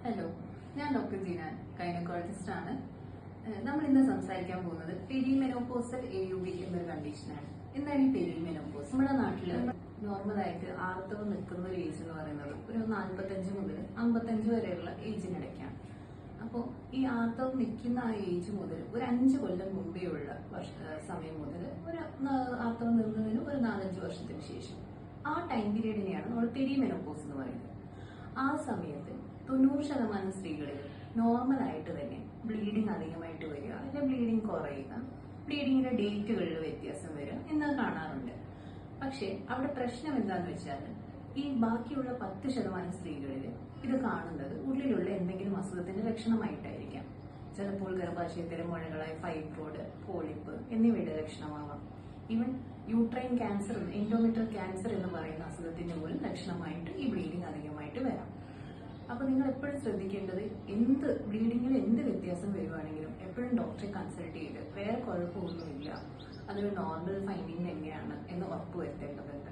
Hello, ഞാൻ doctor ജീനാൻ, gynaecologist ആണ്. നമ്മൾ ഇന്ന് സംസാരിക്കാൻ പോകുന്നത് പെരിമെനോപോസൽ AUV എന്നൊരു കണ്ടീഷനാണ്. എന്താണ് ഈ പെരിമെനോപോസ്? നമ്മുടെ നാട്ടിൽ നോർമലായിട്ട് ആർത്തവം നിൽക്കുന്ന ഒരു ഏജ് എന്ന് പറയുന്നത് ഒരു 45 മുതൽ 55 വരെയുള്ള ഏജിനിടയ്ക്കാണ്. അപ്പോൾ ഈ ആർത്തവം നിൽക്കുന്ന ആ ഏജ് മുതൽ ഒരു 5 കൊല്ലം മുമ്പേ ഉള്ള സമയം മുതൽ ഒരു ആർത്തവം നിൽക്കുന്നതിന് ഒരു 4-5 വർഷത്തിന് ശേഷം ആ ടൈം പീരീഡിനെയാണ് നമ്മൾ പെരിമെനോപോസ് എന്ന് പറയുന്നത്. ആ സമയത്ത് 90% സ്ത്രീകളിൽ നോർമലായിട്ട് തന്നെ ബ്ലീഡിങ് അധികമായിട്ട് വരിക, അല്ലെങ്കിൽ ബ്ലീഡിങ് കുറയുക, ബ്ലീഡിങ്ങിന്റെ ഡേറ്റുകളിൽ വ്യത്യാസം വരിക എന്നത് കാണാറുണ്ട്. പക്ഷെ അവിടെ പ്രശ്നം എന്താന്ന് വെച്ചാൽ ഈ ബാക്കിയുള്ള 10% സ്ത്രീകളിൽ ഇത് കാണുന്നത് ഉള്ളിലുള്ള എന്തെങ്കിലും അസുഖത്തിന്റെ ലക്ഷണമായിട്ടായിരിക്കാം. ചിലപ്പോൾ ഗർഭാശയത്തിലെ മുഴകളായ ഫൈബ്രോയിഡ്, പോളിപ്പ് എന്നിവയുടെ ലക്ഷണമാവാം. Even uterine cancer, endometrial cancer എന്ന് പറയുന്ന അസുഖത്തിന്റെ പോലും ലക്ഷണമായിട്ട് ഈ ബ്ലീഡിങ് അധികമായിട്ട് വരാം. അപ്പൊ നിങ്ങൾ എപ്പോഴും ശ്രദ്ധിക്കേണ്ടത്, ബ്ലീഡിങ്ങിൽ എന്ത് വ്യത്യാസം വരുവാണെങ്കിലും എപ്പോഴും ഡോക്ടറെ കൺസൾട്ട് ചെയ്ത് വേറെ കുഴപ്പമൊന്നുമില്ല, അതൊരു നോർമൽ ഫൈൻഡിങ് തന്നെയാണ് എന്ന് ഉറപ്പുവരുത്തേണ്ടതുണ്ട്.